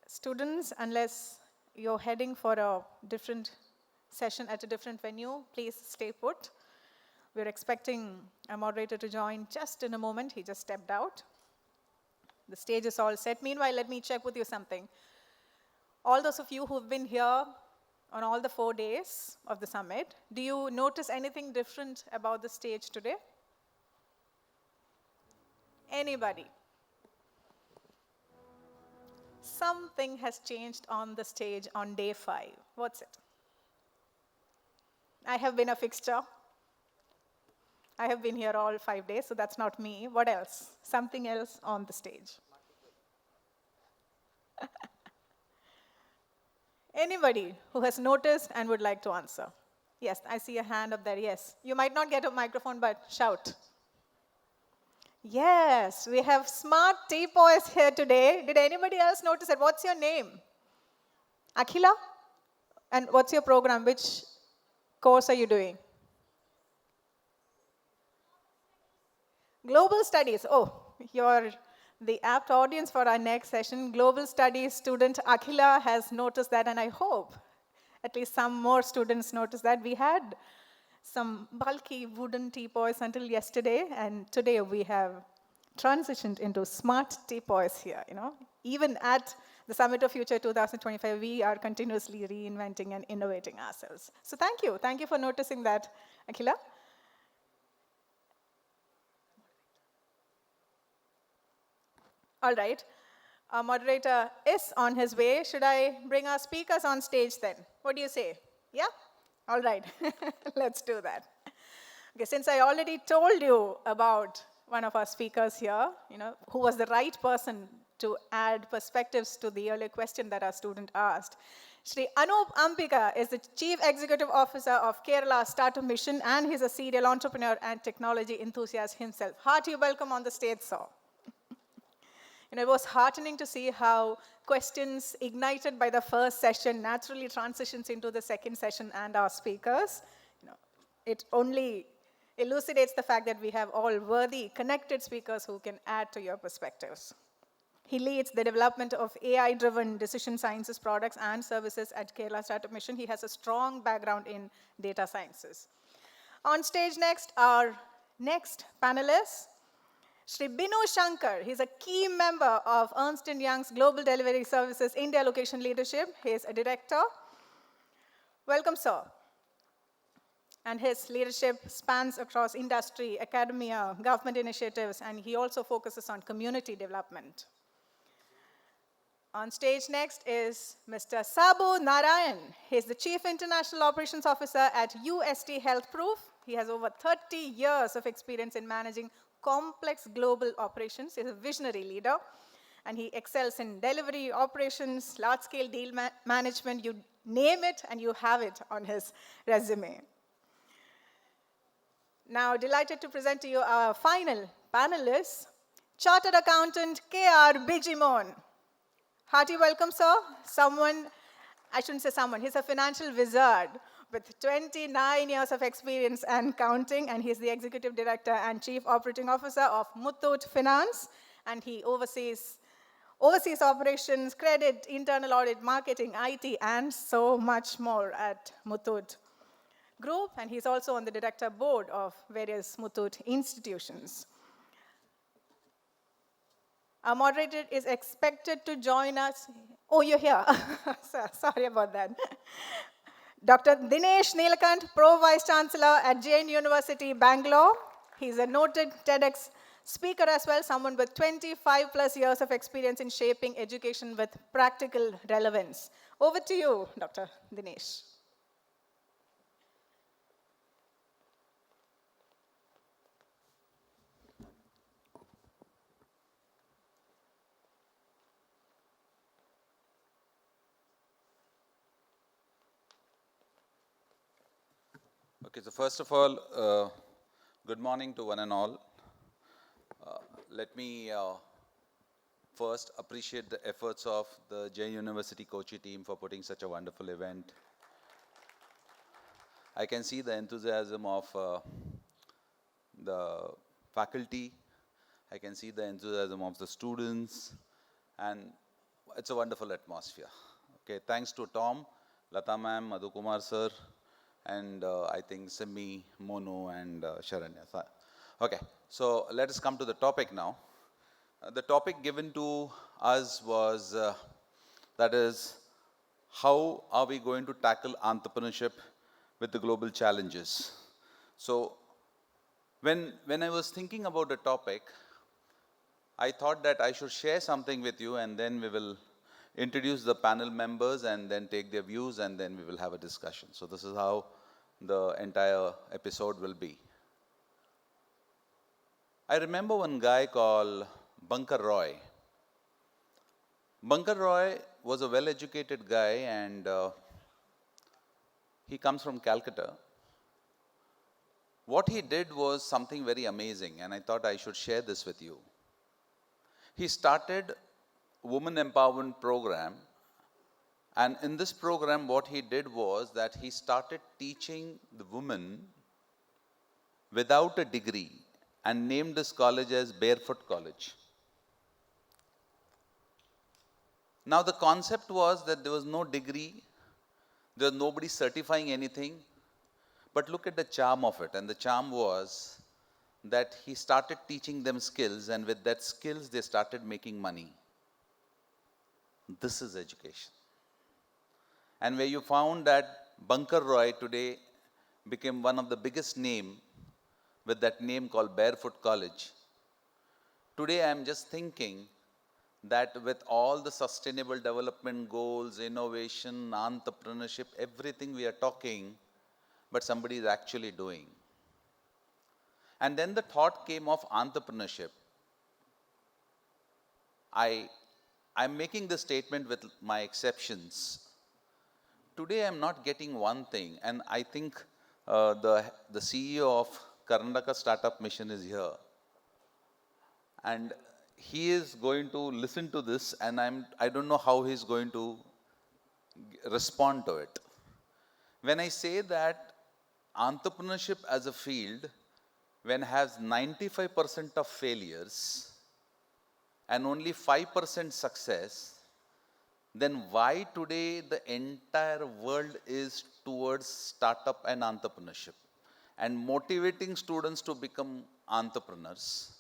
Students, unless you're heading for a different session at a different venue, please stay put. We're expecting a moderator to join just in a moment. He just stepped out. The stage is all set. Meanwhile, let me check with you something. All those of you who've been here on all the 4 days of the summit, do you notice anything different about the stage today? Anybody? Something has changed on the stage on day 5. What's it? I have been a fixture. I have been here all 5 days, so that's not me. What else? Something else on the stage. Anybody who has noticed and would like to answer? Yes, I see a hand up there, yes. You might not get a microphone, but shout. Yes, we have smart teapoys here today. Did anybody else notice it? What's your name? Akhila? And what's your program? Which course are you doing? Global Studies. Oh, you're the apt audience for our next session. Global Studies student Akhila has noticed that, and I hope at least some more students noticed that. We had some bulky wooden teapoys until yesterday, and today we have transitioned into smart teapoys here. Even at the Summit of Future 2025, we are continuously reinventing and innovating ourselves. So thank you for noticing that, Akhila. All right, our moderator is on his way. Should I bring our speakers on stage then? What do you say? Yeah? All right, let's do that. Okay, since I already told you about one of our speakers here, who was the right person to add perspectives to the earlier question that our student asked. Shri Anoop Ambika is the Chief Executive Officer of Kerala Startup Mission, and he's a serial entrepreneur and technology enthusiast himself. Hearty welcome on the stage, sir. It was heartening to see how questions ignited by the first session naturally transitions into the second session and our speakers. It only elucidates the fact that we have all worthy, connected speakers who can add to your perspectives. He leads the development of AI-driven decision sciences products and services at Kerala Startup Mission. He has a strong background in data sciences. On stage next, our next panelist, Shri Binu Sankar. He's a key member of Ernst & Young's Global Delivery Services India Location Leadership. He is a director. Welcome, sir. And his leadership spans across industry, academia, government initiatives, and he also focuses on community development. On stage next is Mr. Sabu Narayanan. He's the Chief International Operations Officer at UST Health Proof. He has over 30 years of experience in managing complex global operations. He's a visionary leader, and he excels in delivery, operations, large-scale deal management. You name it, and you have it on his resume. Now, delighted to present to you our final panelist, Chartered Accountant K.R. Bijimon. Hearty welcome, sir. He's a financial wizard with 29 years of experience and counting, and he's the Executive Director and Chief Operating Officer of Muthoot Finance, and he oversees operations, credit, internal audit, marketing, IT, and so much more at Muthoot Group, and he's also on the director board of various Muthoot institutions. Our moderator is expected to join us. Oh, you're here. Sorry about that. Dr. Dinesh Nilkanth, Pro Vice Chancellor at JAIN University, Bangalore. He's a noted TEDx speaker as well, someone with 25 plus years of experience in shaping education with practical relevance. Over to you, Dr. Dinesh. Okay, so first of all, good morning to one and all. Let me first appreciate the efforts of the JAIN University Kochi team for putting such a wonderful event. I can see the enthusiasm of the faculty. I can see the enthusiasm of the students. And it's a wonderful atmosphere. Okay, thanks to Tom, Lata ma'am, Madhu Kumar sir, and I think Simi, Monu, and Sharanya. Okay, so let us come to the topic now. The topic given to us was that is, how are we going to tackle entrepreneurship with the global challenges? So, when I was thinking about the topic, I thought that I should share something with you, and then we will introduce the panel members and then take their views, and then we will have a discussion. So this is how the entire episode will be. I remember one guy called Bankar Roy. Bankar Roy was a well-educated guy, and he comes from Calcutta. What he did was something very amazing, and I thought I should share this with you. He started women empowerment program, and in this program what he did was that he started teaching the women without a degree and named this college as Barefoot College. Now the concept was that there was no degree, there was nobody certifying anything, but look at the charm of it, and the charm was that he started teaching them skills, and with that skills they started making money. This is education. And where you found that Bankar Roy today became one of the biggest name with that name called Barefoot College. Today I am just thinking that with all the sustainable development goals, innovation, entrepreneurship, everything we are talking, but somebody is actually doing. And then the thought came of entrepreneurship. I'm making this statement with my exceptions. Today I'm not getting one thing, and I think the CEO of Karnataka Startup Mission is here. And he is going to listen to this, and I don't know how he's going to respond to it. When I say that entrepreneurship as a field, when has 95% of failures and only 5% success, then why today the entire world is towards startup and entrepreneurship and motivating students to become entrepreneurs,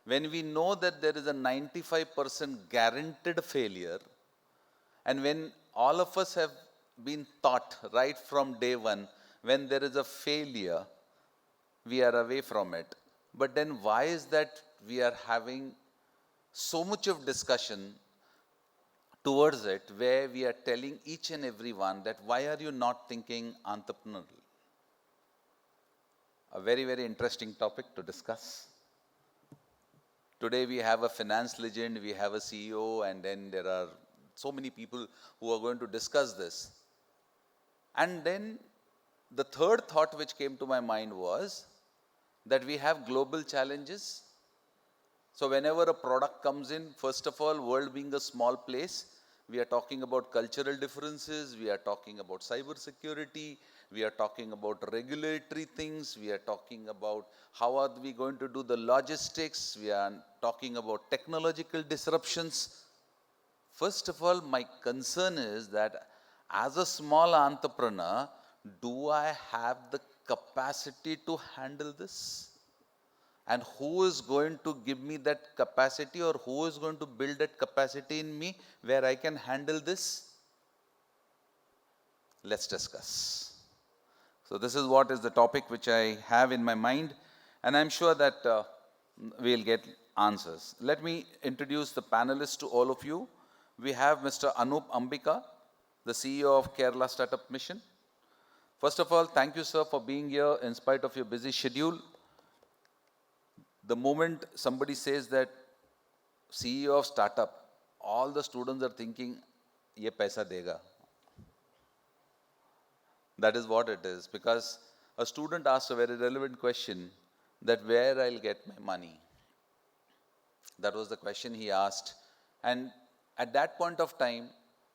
when we know that there is a 95% guaranteed failure, and when all of us have been taught right from day one, when there is a failure, we are away from it. But then why is that we are having so much of discussion towards it, where we are telling each and every one that why are you not thinking entrepreneurial? A very, very interesting topic to discuss. Today we have a finance legend, we have a CEO, and then there are so many people who are going to discuss this. And then the third thought which came to my mind was that we have global challenges. So whenever a product comes in, first of all, world being a small place, we are talking about cultural differences, we are talking about cyber security, we are talking about regulatory things, we are talking about how are we going to do the logistics, we are talking about technological disruptions. First of all, my concern is that as a small entrepreneur, do I have the capacity to handle this? And who is going to give me that capacity, or who is going to build that capacity in me where I can handle this? Let's discuss. So this is what is the topic which I have in my mind, and I'm sure that we'll get answers. Let me introduce the panelists to all of you. We have Mr. Anoop Ambika, the CEO of Kerala Startup Mission. First of all, thank you, sir, for being here in spite of your busy schedule. The moment somebody says that CEO of startup, all the students are thinking, ye paisa dega. That is what it is, because a student asked a very relevant question, that where I'll get my money. That was the question he asked. And at that point of time,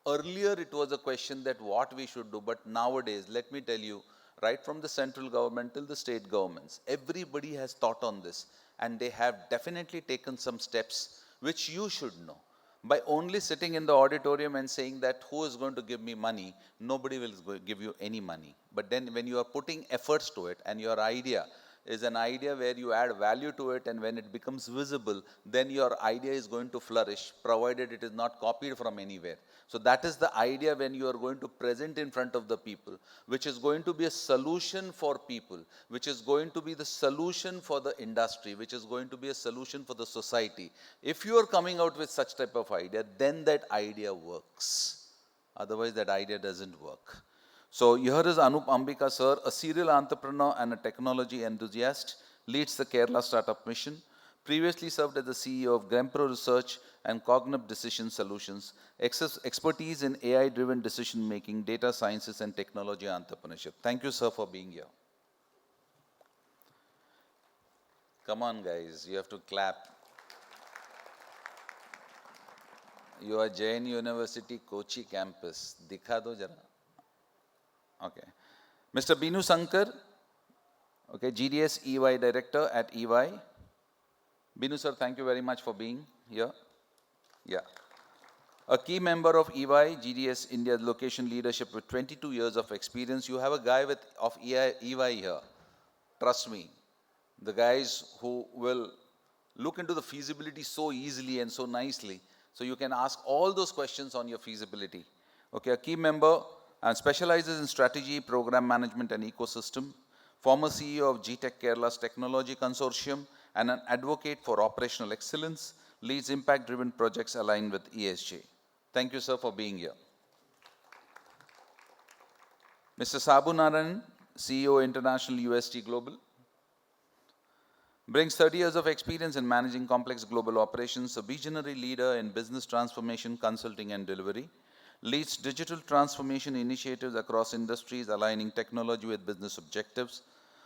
earlier it was a question that what we should do, but nowadays, let me tell you, right from the central government till the state governments, everybody has thought on this, and they have definitely taken some steps which you should know. By only sitting in the auditorium and saying that who is going to give me money, nobody will give you any money. But then when you are putting efforts to it and your idea is an idea where you add value to it, and when it becomes visible, then your idea is going to flourish, provided it is not copied from anywhere. So that is the idea when you are going to present in front of the people, which is going to be a solution for people, which is going to be the solution for the industry, which is going to be a solution for the society. If you are coming out with such type of idea, then that idea works. Otherwise, that idea doesn't work. So here is Anoop Ambika sir, a serial entrepreneur and a technology enthusiast, leads the Kerala Startup Mission, previously served as the CEO of Grempro Research and Cognip Decision Solutions, expertise in AI-driven decision-making, data sciences and technology entrepreneurship. Thank you, sir, for being here. Come on, guys, you have to clap. You are JAIN University Kochi campus. Dikha do jara. Okay. Mr. Binu Sankar, okay, GDS EY Director at EY. Binu sir, thank you very much for being here. Yeah. A key member of EY, GDS India's location leadership with 22 years of experience. You have a guy of EY here. Trust me. The guys who will look into the feasibility so easily and so nicely. So you can ask all those questions on your feasibility. Okay, a key member and specializes in strategy, program management and ecosystem, former CEO of GTech Kerala's Technology Consortium and an advocate for operational excellence, leads impact-driven projects aligned with ESG. Thank you, sir, for being here. Mr. Sabu Narayanan, CEO International UST Global, brings 30 years of experience in managing complex global operations, a visionary leader in business transformation, consulting and delivery, leads digital transformation initiatives across industries, aligning technology with business objectives,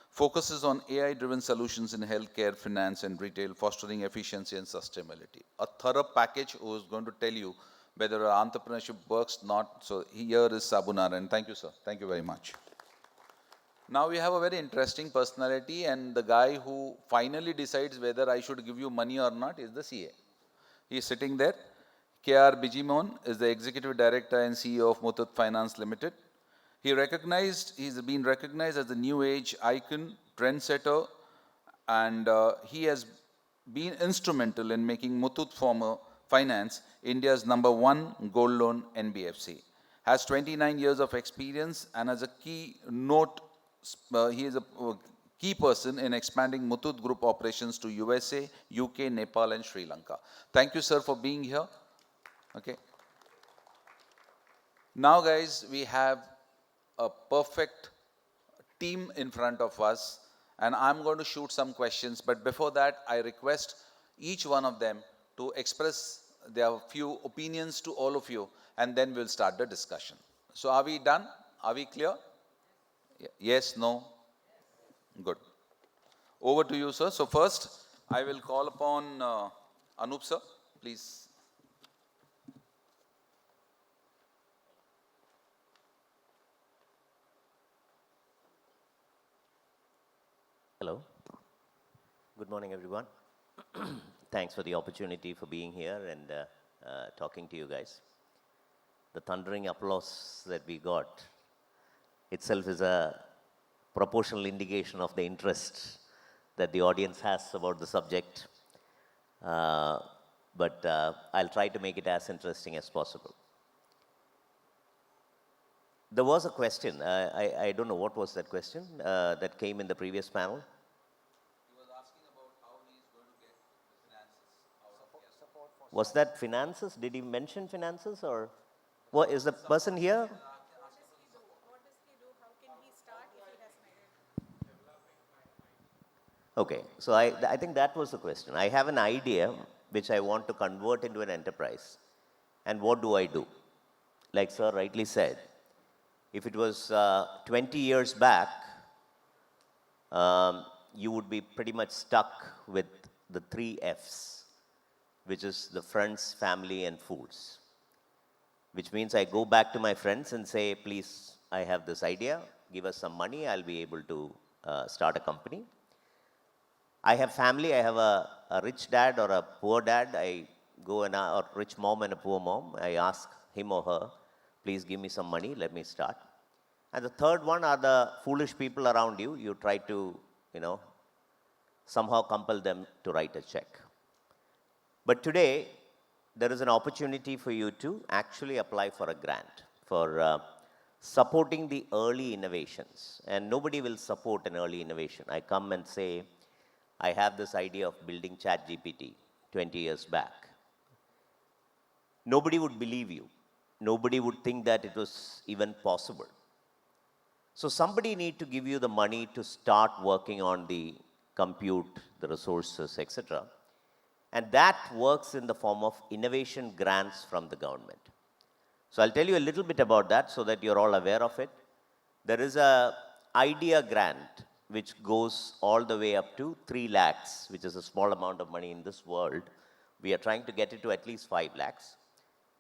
focuses on AI-driven solutions in healthcare, finance, and retail, fostering efficiency and sustainability. A thorough package who is going to tell you whether entrepreneurship works or not. So here is Sabu Narayanan. Thank you, sir. Thank you very much. Now we have a very interesting personality, and the guy who finally decides whether I should give you money or not is the CA. He is sitting there. K.R. Bijimon is the Executive Director and CEO of Muthoot Finance Limited. He's been recognized as the new age icon, trendsetter, and he has been instrumental in making Muthoot Finance India's #1 gold loan NBFC. Has 29 years of experience and as a key note, he is a key person in expanding Muthoot Group operations to USA, UK, Nepal, and Sri Lanka. Thank you, sir, for being here. Okay. Now, guys, we have a perfect team in front of us, and I'm going to shoot some questions. But before that, I request each one of them to express their few opinions to all of you, and then we'll start the discussion. So, are we done? Are we clear? Yes, no? Good. Over to you, sir. So first, I will call upon Anoop, sir, please. Hello. Good morning, everyone. Thanks for the opportunity for being here and talking to you guys. The thundering applause that we got itself is a proportional indication of the interest that the audience has about the subject. But I'll try to make it as interesting as possible. There was a question. I don't know what was that question that came in the previous panel. He was asking about how he is going to get the finances out of Kerala. Was that finances? Did he mention finances, or what is the person here? What does he do? How can he start if he has an idea? Okay, so I think that was the question. I have an idea which I want to convert into an enterprise. And what do I do? Like sir rightly said, if it was 20 years back, you would be pretty much stuck with the 3 Fs, which is the friends, family, and fools. Which means I go back to my friends and say, please, I have this idea, give us some money, I'll be able to start a company. I have family, I have a rich dad or a poor dad, I go and, or rich mom and a poor mom, I ask him or her, please give me some money, let me start. And the third one are the foolish people around you. You try to, somehow compel them to write a check. But today, there is an opportunity for you to actually apply for a grant for supporting the early innovations. And nobody will support an early innovation. I come and say, I have this idea of building ChatGPT 20 years back. Nobody would believe you. Nobody would think that it was even possible. So somebody need to give you the money to start working on the compute, the resources, etc. And that works in the form of innovation grants from the government. So I'll tell you a little bit about that so that you're all aware of it. There is a idea grant which goes all the way up to 3 lakhs, which is a small amount of money in this world. We are trying to get it to at least 5 lakhs.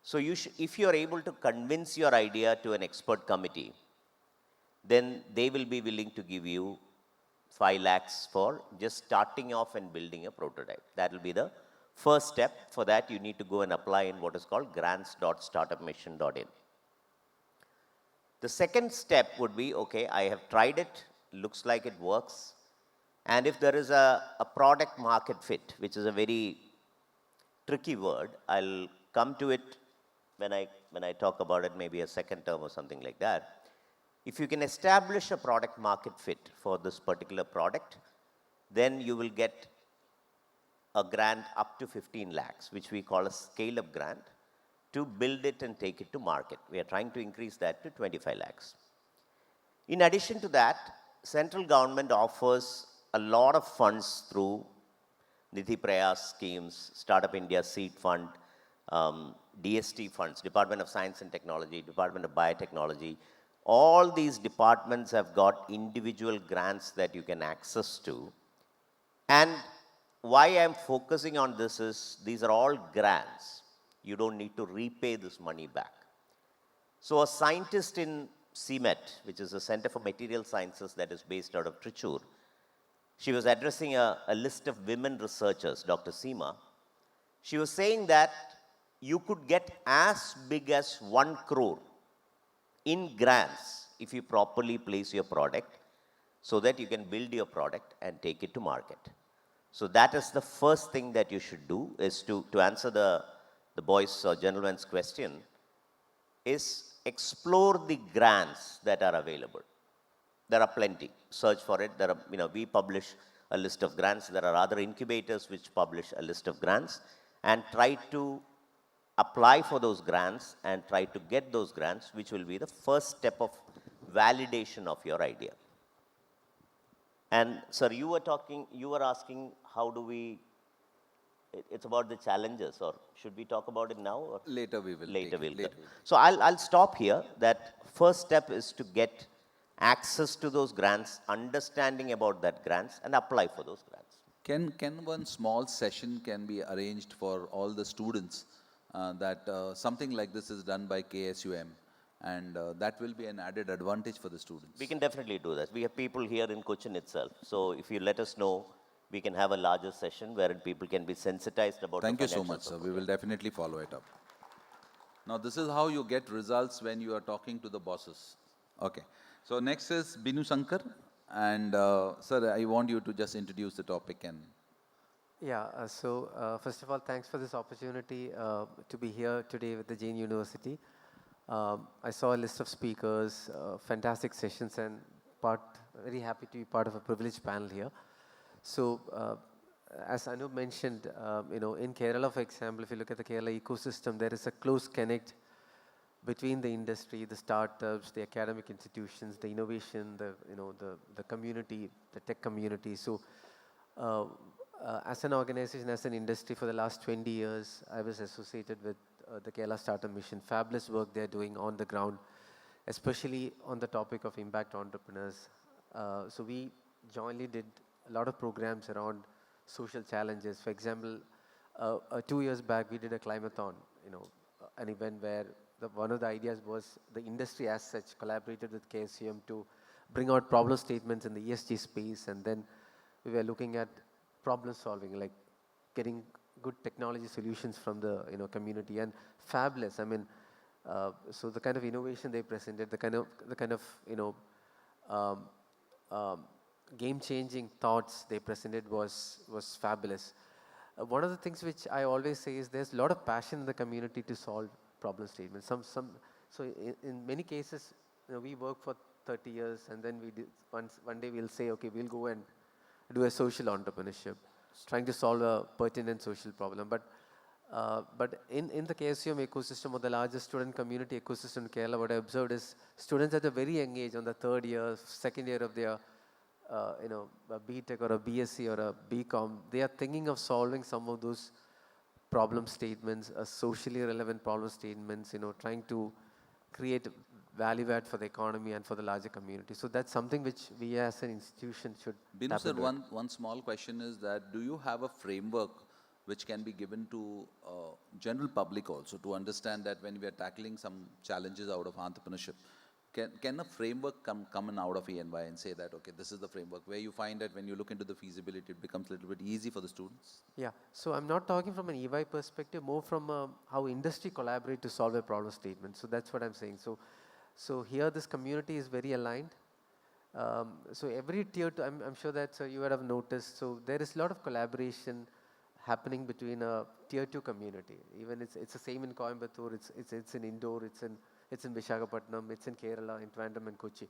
So if you're able to convince your idea to an expert committee, then they will be willing to give you 5 lakhs for just starting off and building a prototype. That will be the first step. For that, you need to go and apply in what is called grants.startupmission.in. The second step would be, okay, I have tried it, looks like it works. And if there is a product market fit, which is a very tricky word, I'll come to it when I talk about it, maybe a second term or something like that. If you can establish a product market fit for this particular product, then you will get a grant up to 15 lakhs, which we call a scale-up grant, to build it and take it to market. We are trying to increase that to 25 lakhs. In addition to that, central government offers a lot of funds through Nidhi Prayas schemes, Startup India Seed Fund, DST funds, Department of Science and Technology, Department of Biotechnology. All these departments have got individual grants that you can access to. And why I'm focusing on this is these are all grants. You don't need to repay this money back. So a scientist in CMET, which is a Center for Material Sciences that is based out of Trichur, she was addressing a list of women researchers, Dr. Seema. She was saying that you could get as big as 1 crore in grants if you properly place your product so that you can build your product and take it to market. So that is the first thing that you should do, is to answer the boys or gentleman's question, is explore the grants that are available. There are plenty. Search for it. There are, we publish a list of grants. There are other incubators which publish a list of grants, and try to apply for those grants and try to get those grants, which will be the first step of validation of your idea. And sir, you were asking how do we, it's about the challenges, or should we talk about it now? Or Later we will. Later we'll. Later. So I'll stop here. That first step is to get access to those grants, understanding about that grants, and apply for those grants. Can one small session can be arranged for all the students that something like this is done by KSUM, and that will be an added advantage for the students. We can definitely do that. We have people here in Cochin itself. So if you let us know, we can have a larger session wherein people can be sensitized about Thank the you so much, sir. We will definitely follow it up. Now, this is how you get results when you are talking to the bosses. Okay. So next is Binu Sankar. And sir, I want you to just introduce the topic. And Yeah, first of all, thanks for this opportunity to be here today with the JAIN University. I saw a list of speakers, fantastic sessions, and very happy to be part of a privileged panel here. So, as Anoop mentioned, in Kerala, for example, if you look at the Kerala ecosystem, there is a close connect between the industry, the startups, the academic institutions, the innovation, the community, the tech community. So, as an organization, as an industry, for the last 20 years, I was associated with the Kerala Startup Mission. Fabulous work they're doing on the ground, especially on the topic of impact entrepreneurs. So we jointly did a lot of programs around social challenges. For example, 2 years back, we did a climathon, an event where one of the ideas was the industry as such collaborated with KSUM to bring out problem statements in the ESG space, and then we were looking at problem solving, like good technology solutions from the community, and fabulous. I mean, so the kind of innovation they presented, the kind of um, um, game-changing thoughts they presented was fabulous. One of the things which I always say is there's a lot of passion in the community to solve problem statements. So in many cases, we work for 30 years, and then one day we'll say, okay, we'll go and do a social entrepreneurship, trying to solve a pertinent social problem. But in the KSUM ecosystem, or the largest student community ecosystem in Kerala, what I observed is students at a very young age, on the third year, second year of their a BTech or a BSc or a BCom, they are thinking of solving some of those problem statements, socially relevant problem statements, trying to create value add for the economy and for the larger community. So that's something which we as an institution should Binu tap sir, into. one small question is that do you have a framework which can be given to general public also to understand that when we are tackling some challenges out of entrepreneurship, can a framework come in out of ENY and say that, okay, this is the framework, where you find that when you look into the feasibility, it becomes a little bit easy for the students? Yeah, so I'm not talking from an EY perspective, more from how industry collaborate to solve a problem statement. So that's what I'm saying. So here this community is very aligned. So every tier two, I'm sure that you would have noticed, so there is a lot of collaboration happening between a tier two community. Even it's the same in Coimbatore, it's in Indore, it's in Visakhapatnam, it's in Kerala, in Trivandrum and Kochi.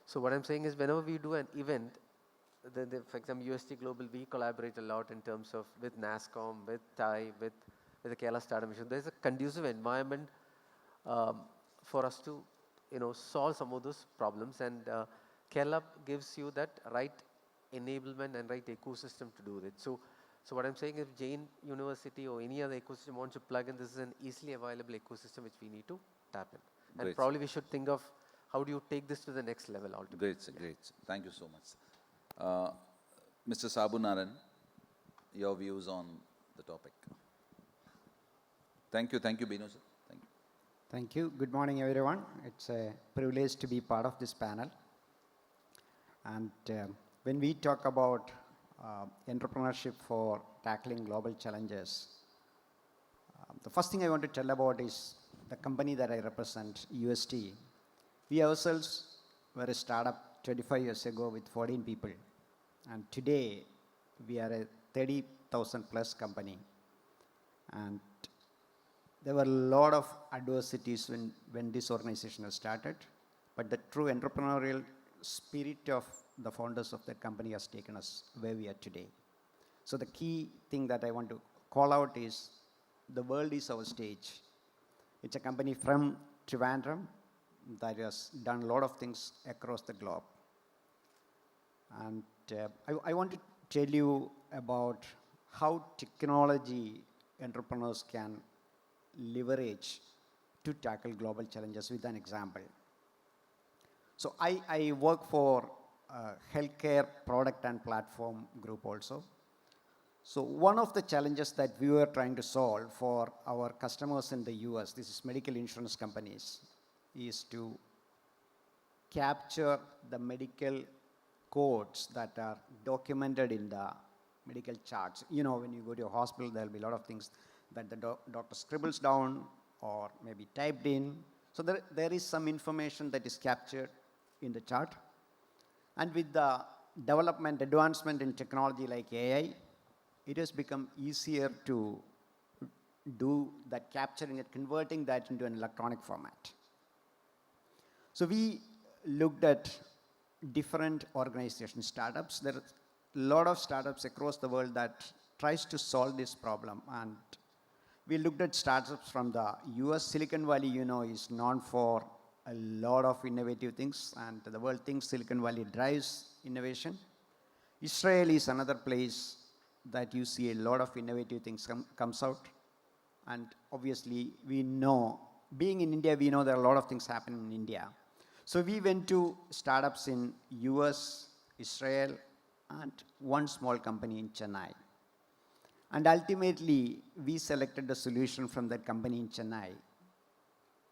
So what I'm saying is whenever we do an event, for example, UST Global, we collaborate a lot in terms of with NASCOM, with TIE, with the Kerala Startup Mission. There's a conducive environment for us to solve some of those problems, and Kerala gives you that right enablement and right ecosystem to do it. So what I'm saying is, JAIN University or any other ecosystem wants to plug in, this is an easily available ecosystem which we need to tap in. And Great. probably we should think of how do you take this to the next level altogether. Great, sir, great. Sir. Thank you so much. Mr. Sabu Narayanan, your views on the topic. Thank you, Binu sir. Thank you. Thank you. Good morning, everyone. It's a privilege to be part of this panel. And when we talk about entrepreneurship for tackling global challenges, the first thing I want to tell about is the company that I represent, UST. We ourselves were a startup 25 years ago with 14 people. And today, we are a 30,000 plus company. And there were a lot of adversities when this organization was started, but the true entrepreneurial spirit of the founders of that company has taken us where we are today. So the key thing that I want to call out is the world is our stage. It's a company from Trivandrum that has done a lot of things across the globe. And I want to tell you about how technology entrepreneurs can leverage to tackle global challenges with an example. So I work for a healthcare product and platform group also. So one of the challenges that we were trying to solve for our customers in the US, this is medical insurance companies, is to capture the medical codes that are documented in the medical charts. When you go to a hospital, there'll be a lot of things that the doctor scribbles down or maybe typed in. So there is some information that is captured in the chart. And with the advancement in technology like AI, it has become easier to do that capturing and converting that into an electronic format. So we looked at different organizations, startups. There are a lot of startups across the world that tries to solve this problem. And we looked at startups from the US. Silicon Valley, is known for a lot of innovative things, and the world thinks Silicon Valley drives innovation. Israel is another place that you see a lot of innovative things comes out. And obviously, we know, being in India, we know there are a lot of things happening in India. So we went to startups in US, Israel, and one small company in Chennai. And ultimately, we selected the solution from that company in Chennai.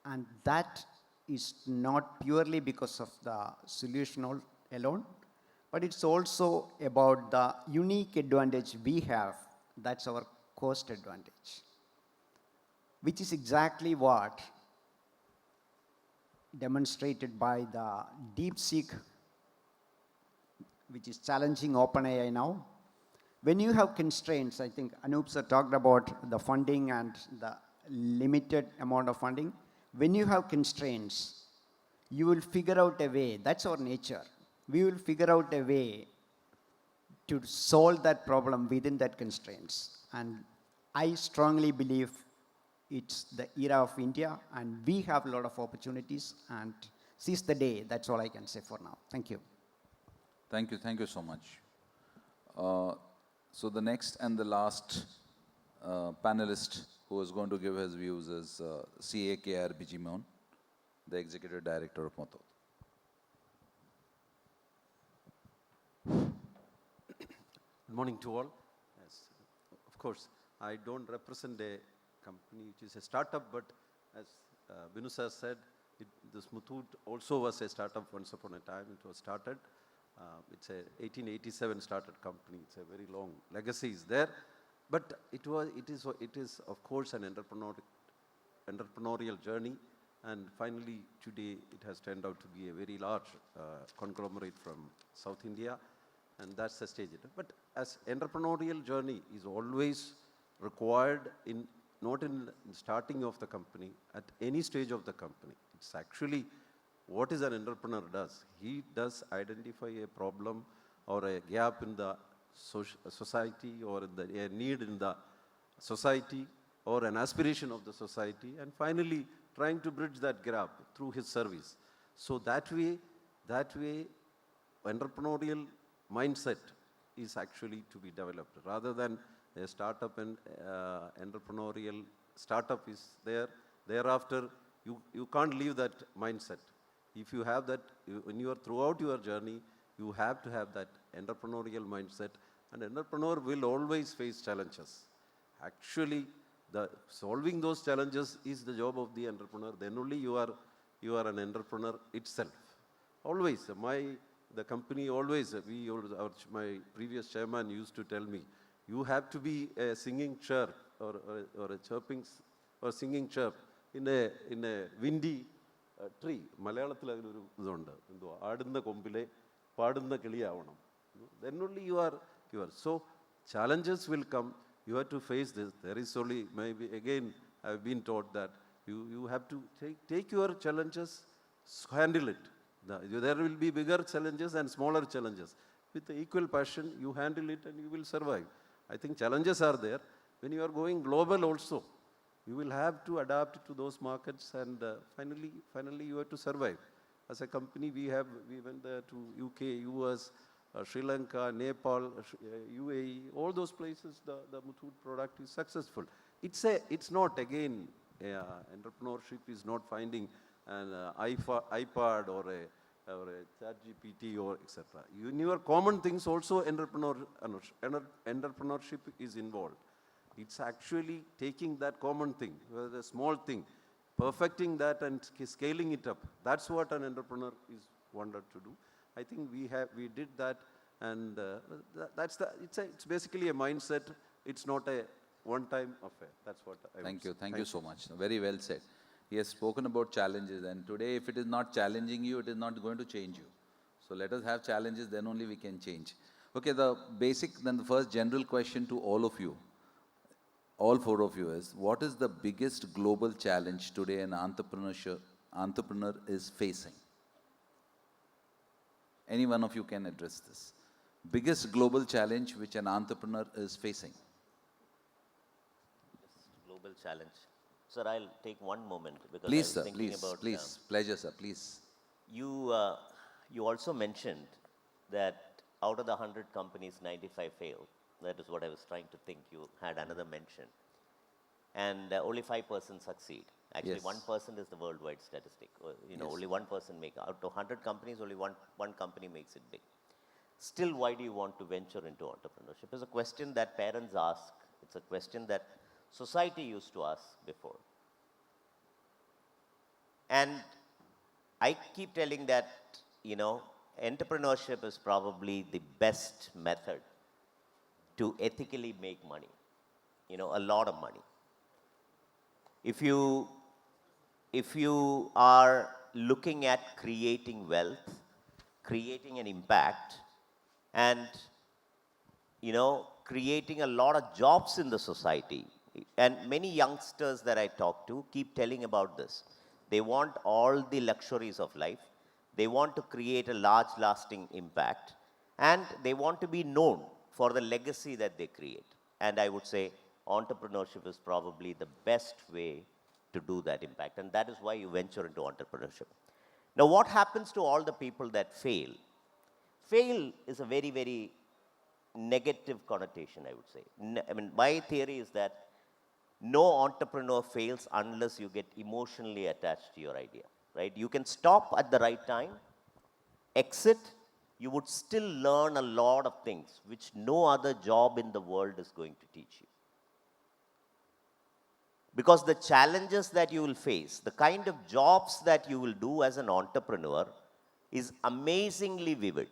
And that is not purely because of the solution alone, but it's also about the unique advantage we have. That's our cost advantage, which is exactly what demonstrated by the DeepSeek, which is challenging OpenAI now. When you have constraints, I think Anoop sir talked about the funding and the limited amount of funding. When you have constraints, you will figure out a way. That's our nature. We will figure out a way to solve that problem within that constraints. And I strongly believe it's the era of India, and we have a lot of opportunities, and seize the day. That's all I can say for now. Thank you. Thank you so much. So the next and the last panelist who is going to give his views is CAKR Bijimon, the Executive Director of Muthoot. Good morning to all. Yes, of course, I don't represent a company which is a startup, but as Binu sir said, this Muthoot also was a startup once upon a time. It was started. It's a 1887 started company. It's a very long legacy is there, but it is of course an entrepreneurial journey, and finally today it has turned out to be a very large conglomerate from South India, and that's the stage. But as entrepreneurial journey is always required in not in starting of the company, at any stage of the company. It's actually what is an entrepreneur does. He does identify a problem or a gap in the society, or a need in the society, or an aspiration of the society, and finally trying to bridge that gap through his service. So that way, entrepreneurial mindset is actually to be developed, rather than a startup and entrepreneurial startup is there. Thereafter, you can't leave that mindset. If you have that, when you are throughout your journey, you have to have that entrepreneurial mindset. And entrepreneur will always face challenges. Actually, solving those challenges is the job of the entrepreneur. Then only you are an entrepreneur itself. Always, the company always, my previous chairman used to tell me, you have to be a singing chirp or a chirping or singing chirp in a windy tree. മലയാളത്തിൽ അതിനൊരു ഇതുണ്ട്, എന്തോ ആടുന്ന കൊമ്പിലെ പാടുന്ന കിളിയാവണം. Then only you are. So challenges will come. You have to face this. There is only, maybe again, I've been taught that you have to take your challenges, handle it. There will be bigger challenges and smaller challenges. With equal passion, you handle it and you will survive. I think challenges are there. When you are going global also, you will have to adapt to those markets, and finally you have to survive. As a company, we went there to UK, US, Sri Lanka, Nepal, UAE, all those places. The Muthoot product is successful. It's not again. Entrepreneurship is not finding an iPad or a ChatGPT or etc. In your common things also, entrepreneurship is involved. It's actually taking that common thing, the small thing, perfecting that and scaling it up. That's what an entrepreneur is wanted to do. I think we did that, and it's basically a mindset. It's not a one-time affair. That's what I would say. Thank you so much. Very well said. He has spoken about challenges, and today if it is not challenging you, it is not going to change you. So let us have challenges, then only we can change. Okay, the first general question to all four of you is, what is the biggest global challenge today an entrepreneur is facing? Any one of you can address this. Biggest global challenge which an entrepreneur is facing. Global challenge. Sir, I'll take one moment because Please, I was sir, thinking please, about... please. Pleasure, sir, please. You also mentioned that out of the 100 companies, 95 failed. That is what I was trying to think. You had another mention. And only 5% succeed. Actually, Yes. 1% is the worldwide statistic. Yes. Only 1% make out of 100 companies, only one company makes it big. Still, why do you want to venture into entrepreneurship? It's a question that parents ask. It's a question that society used to ask before. And I keep telling that, entrepreneurship is probably the best method to ethically make money. a lot of money. If you are looking at creating wealth, creating an impact, and creating a lot of jobs in the society, and many youngsters that I talk to keep telling about this. They want all the luxuries of life. They want to create a large lasting impact, and they want to be known for the legacy that they create. And I would say entrepreneurship is probably the best way to do that impact. And that is why you venture into entrepreneurship. Now, what happens to all the people that fail? Fail is a very, very negative connotation, I would say. I mean, my theory is that no entrepreneur fails unless you get emotionally attached to your idea, right? You can stop at the right time, exit, you would still learn a lot of things which no other job in the world is going to teach you. Because the challenges that you will face, the kind of jobs that you will do as an entrepreneur is amazingly vivid.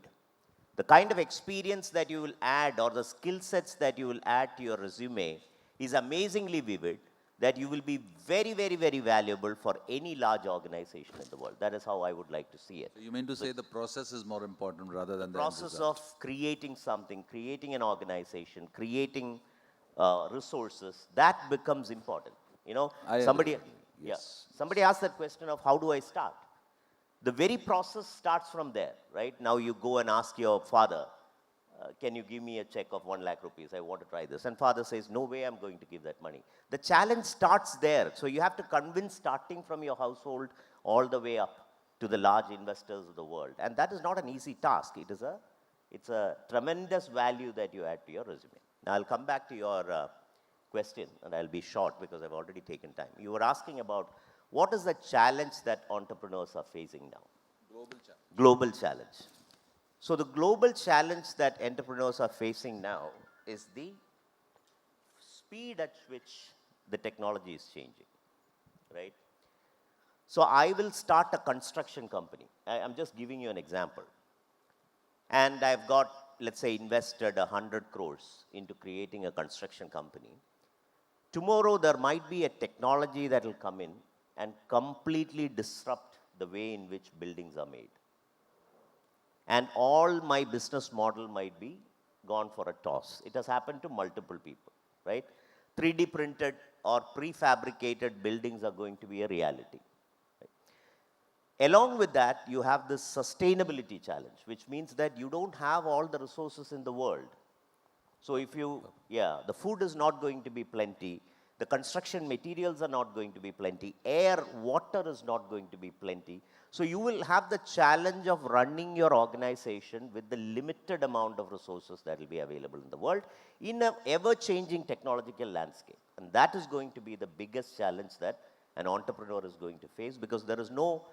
The kind of experience that you will add or the skill sets that you will add to your resume is amazingly vivid, that you will be very, very, very valuable for any large organization in the world. That is how I would like to see it. So you mean to say the process is more important rather than The the end process result? of creating something, creating an organization, creating resources, that becomes important. I Somebody, agree. Yes. somebody asked that question of how do I start? The very process starts from there, right? Now you go and ask your father, can you give me a check of 1 lakh rupees? I want to try this. And father says, no way I'm going to give that money. The challenge starts there. So you have to convince, starting from your household all the way up to the large investors of the world. And that is not an easy task. It's a tremendous value that you add to your resume. Now I'll come back to your question, and I'll be short because I've already taken time. You were asking about what is the challenge that entrepreneurs are facing now? Global challenge. Global challenge. So the global challenge that entrepreneurs are facing now is the speed at which the technology is changing, right? So I will start a construction company. I'm just giving you an example. And I've got, let's say, invested 100 crores into creating a construction company. Tomorrow, there might be a technology that will come in and completely disrupt the way in which buildings are made. And all my business model might be gone for a toss. It has happened to multiple people, right? 3D printed or prefabricated buildings are going to be a reality. Right? Along with that, you have this sustainability challenge, which means that you don't have all the resources in the world. So if the food is not going to be plenty, the construction materials are not going to be plenty, air, water is not going to be plenty. So you will have the challenge of running your organization with the limited amount of resources that will be available in the world in an ever-changing technological landscape. And that is going to be the biggest challenge that an entrepreneur is going to face, because there is no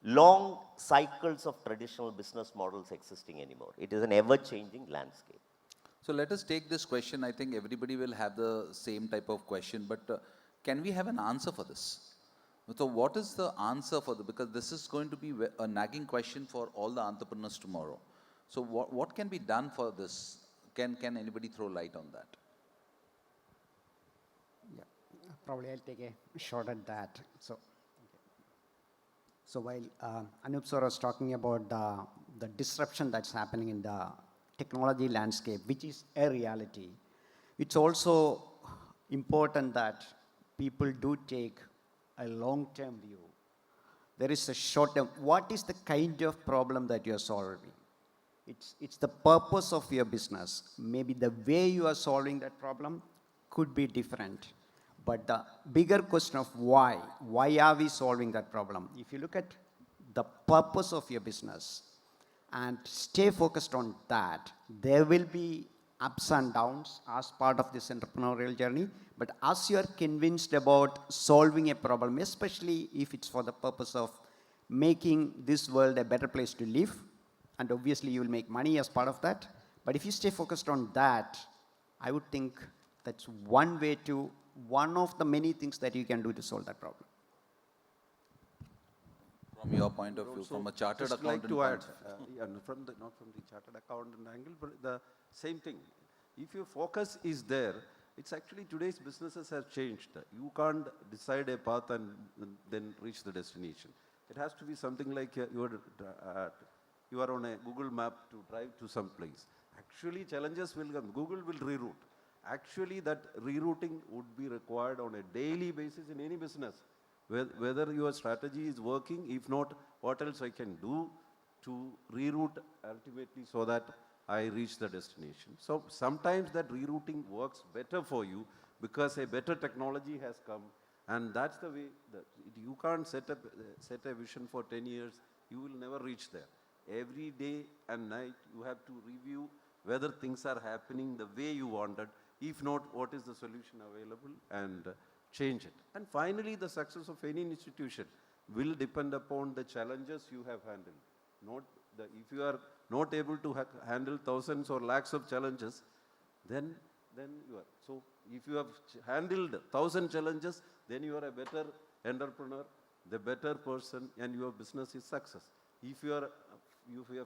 long cycles of traditional business models existing anymore. It is an ever-changing landscape. So let us take this question. I think everybody will have the same type of question, but can we have an answer for this? So what is the answer for this? Because this is going to be a nagging question for all the entrepreneurs tomorrow. So what can be done for this? Can anybody throw light on that? Yeah, probably I'll take a shot at that. So while Anoop sir was talking about the disruption that's happening in the technology landscape, which is a reality, it's also important that people do take a long-term view. There is a short-term. What is the kind of problem that you're solving? It's the purpose of your business. Maybe the way you are solving that problem could be different. But the bigger question of why are we solving that problem? If you look at the purpose of your business and stay focused on that, there will be ups and downs as part of this entrepreneurial journey. But as you are convinced about solving a problem, especially if it's for the purpose of making this world a better place to live, and obviously you will make money as part of that. But if you stay focused on that, I would think that's one of the many things that you can do to solve that problem. From your point of view, from a chartered Just accountant like to add, point not from the chartered accountant angle, but the same thing. If your focus is there, It's actually today's businesses have changed. You can't decide a path and then reach the destination. It has to be something like you are on a Google map to drive to some place. Actually, challenges will come. Google will reroute. Actually, that rerouting would be required on a daily basis in any business. Whether your strategy is working, if not, what else I can do to reroute ultimately so that I reach the destination. So sometimes that rerouting works better for you because a better technology has come, and that's the way that you can't set a vision for 10 years. You will never reach there. Every day and night you have to review whether things are happening the way you wanted. If not, what is the solution available, and change it. And finally, the success of any institution will depend upon the challenges you have handled. If you are not able to handle thousands or lakhs of challenges, then you are. So if you have handled 1,000 challenges, then you are a better entrepreneur, the better person, and your business is success. If you are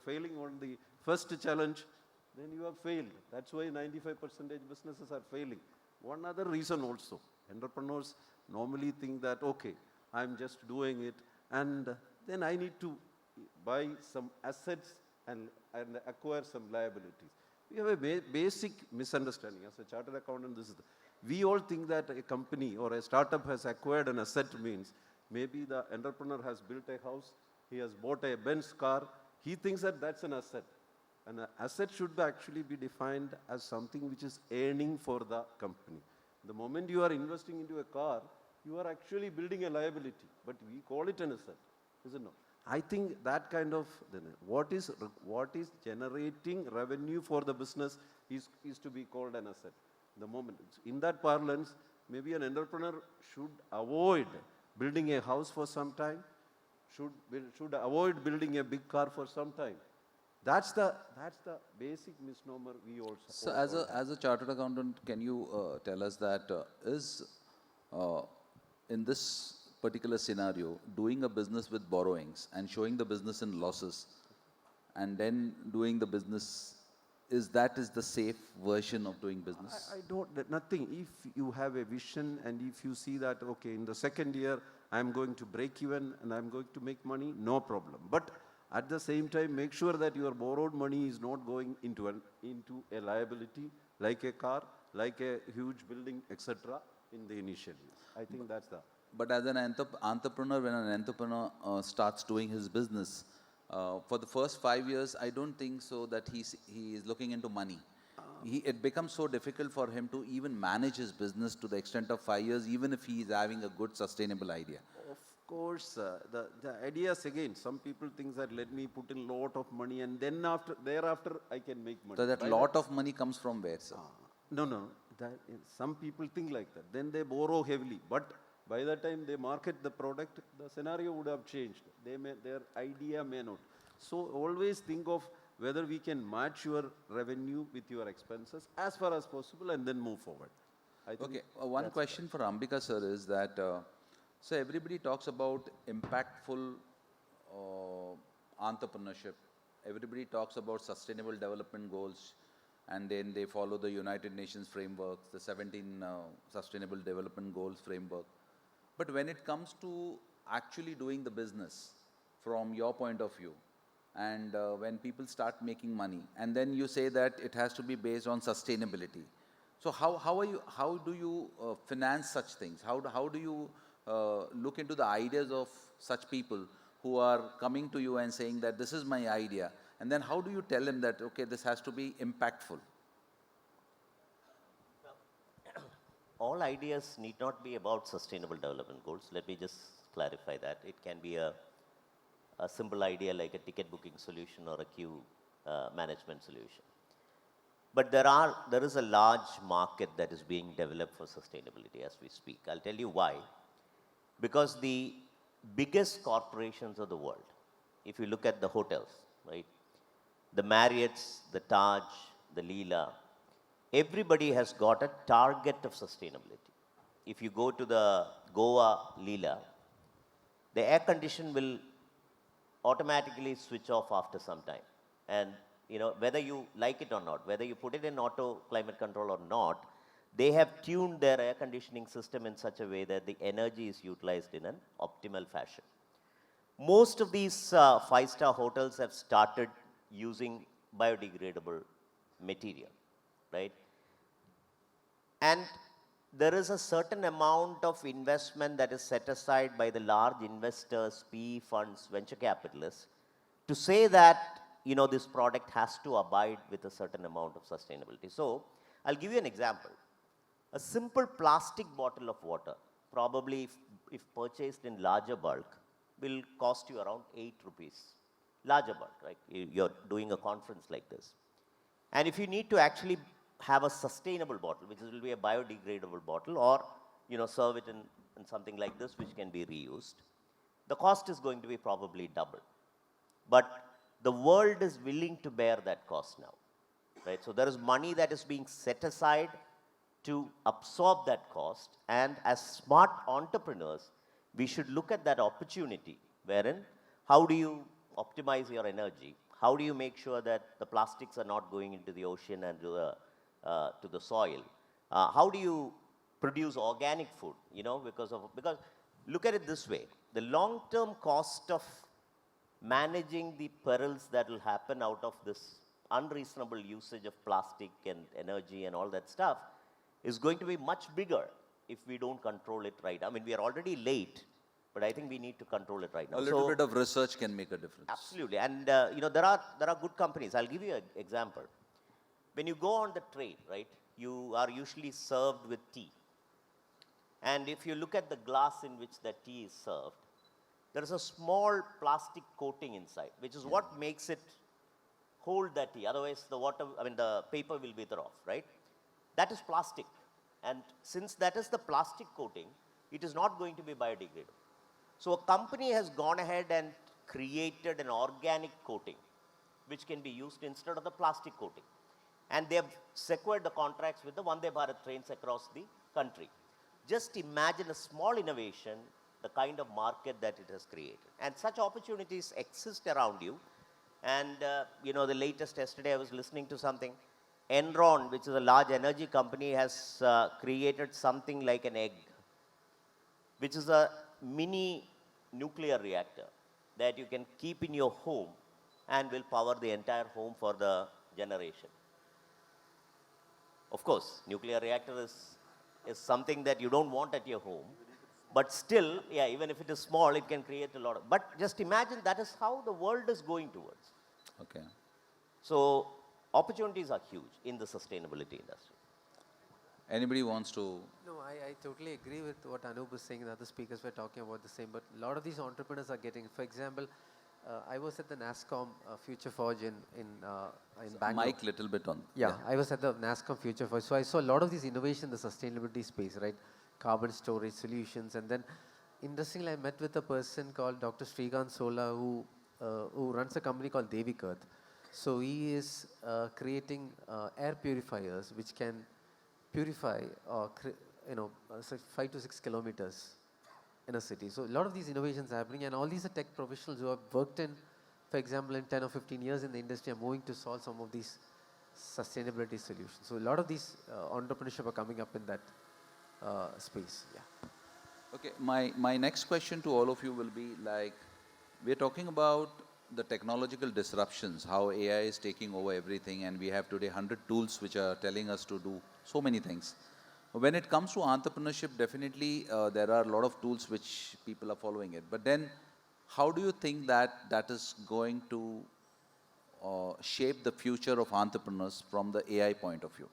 failing on the first challenge, then you have failed. That's why 95% businesses are failing. One other reason also, entrepreneurs normally think that, okay, I'm just doing it, and then I need to buy some assets and acquire some liabilities. We have a basic misunderstanding. As a chartered accountant, we all think that a company or a startup has acquired an asset means maybe the entrepreneur has built a house, he has bought a Benz car, he thinks that that's an asset. An asset should actually be defined as something which is earning for the company. The moment you are investing into a car, you are actually building a liability, but we call it an asset, is it not? I think that kind of, what is generating revenue for the business is to be called an asset. The moment, in that parlance, maybe an entrepreneur should avoid building a house for some time, should avoid building a big car for some time. That's the basic misnomer we also. So as a chartered accountant, can you tell us that in this particular scenario, doing a business with borrowings and showing the business in losses and then doing the business, is the safe version of doing business? I don't, nothing. If you have a vision and if you see that, okay, in the second year, I'm going to break even and I'm going to make money, no problem. But at the same time, make sure that your borrowed money is not going into a liability, like a car, like a huge building, etc. in the initial years. I think that's the... But as an entrepreneur, when an entrepreneur starts doing his business, for the first 5 years, I don't think so that he is looking into money. It becomes so difficult for him to even manage his business to the extent of 5 years, even if he is having a good sustainable idea. Of course, the ideas again, some people think that let me put in a lot of money and then thereafter I can make money. So that lot of money comes from where, sir? No. Some people think like that. Then they borrow heavily. But by the time they market the product, the scenario would have changed. Their idea may not. So always think of whether we can match your revenue with your expenses as far as possible and then move forward. Okay, one question for Ambika sir is that, so everybody talks about impactful entrepreneurship. Everybody talks about sustainable development goals, and then they follow the United Nations frameworks, the 17 Sustainable Development Goals framework. But when it comes to actually doing the business from your point of view, and when people start making money, and then you say that it has to be based on sustainability. So how do you finance such things? How do you look into the ideas of such people who are coming to you and saying that this is my idea, and then how do you tell them that, okay, this has to be impactful? All ideas need not be about sustainable development goals. Let me just clarify that. It can be a simple idea like a ticket booking solution or a queue management solution. But there is a large market that is being developed for sustainability as we speak. I'll tell you why. Because the biggest corporations of the world, if you look at the hotels, right, the Marriotts, the Taj, the Leela, everybody has got a target of sustainability. If you go to the Goa Leela, the air condition will automatically switch off after some time. And whether you like it or not, whether you put it in auto climate control or not, they have tuned their air conditioning system in such a way that the energy is utilized in an optimal fashion. Most of these five-star hotels have started using biodegradable material, right? And there is a certain amount of investment that is set aside by the large investors, PE funds, venture capitalists, to say that, you know, this product has to abide with a certain amount of sustainability. So I'll give you an example. A simple plastic bottle of water, probably if purchased in larger bulk, will cost you around 8 rupees. Larger bulk, right? You're doing a conference like this. And if you need to actually have a sustainable bottle, which will be a biodegradable bottle, or, you know, serve it in something like this, which can be reused, the cost is going to be probably double. But the world is willing to bear that cost now, right? So there is money that is being set aside to absorb that cost, and as smart entrepreneurs, we should look at that opportunity wherein how do you optimize your energy? How do you make sure that the plastics are not going into the ocean and to the soil? How do you produce organic food? You know, because look at it this way: the long-term cost of managing the perils that will happen out of this unreasonable usage of plastic and energy and all that stuff is going to be much bigger if we don't control it right. I mean, we are already late, but I think we need to control it right now. A little bit of research can make a difference. Absolutely. And, you know, there are good companies. I'll give you an example. When you go on the train, right, you are usually served with tea. And if you look at the glass in which that tea is served, there is a small plastic coating inside, which is what makes it hold that tea. Otherwise, the paper will wither off, right? That is plastic. And since that is the plastic coating, it is not going to be biodegradable. So a company has gone ahead and created an organic coating, which can be used instead of the plastic coating. And they have secured the contracts with the Vande Bharat trains across the country. Just imagine a small innovation, the kind of market that it has created. And such opportunities exist around you. And, you know, the latest yesterday I was listening to something. Enron, which is a large energy company, has created something like an egg, which is a mini nuclear reactor that you can keep in your home and will power the entire home for the generation. Of course, nuclear reactor is something that you don't want at your home, but still, yeah, even if it is small, it can create a lot of, but just imagine that is how the world is going towards. Okay. So opportunities are huge in the sustainability industry. Anybody wants to? No, I totally agree with what Anoop was saying, and other speakers were talking about the same, but a lot of these entrepreneurs are getting, for example, I was at the NASSCOM Future Forge in Bangalore. Mic little bit on. Yeah, I was at the NASSCOM Future Forge, so I saw a lot of these innovation in the sustainability space, right? Carbon storage solutions, and then interestingly, I met with a person called Dr. Srikanth Sola who runs a company called Devik Earth. So he is creating air purifiers which can purify, 5 to 6 kilometers in a city. So a lot of these innovations are happening, and all these are tech professionals who have worked in, for example, in 10 or 15 years in the industry are moving to solve some of these sustainability solutions. So a lot of these entrepreneurship are coming up in that space. Yeah. Okay, my next question to all of you will be like, we're talking about the technological disruptions, how AI is taking over everything, and we have today 100 tools which are telling us to do so many things. When it comes to entrepreneurship, definitely there are a lot of tools which people are following it. But then, how do you think that is going to shape the future of entrepreneurs from the AI point of view?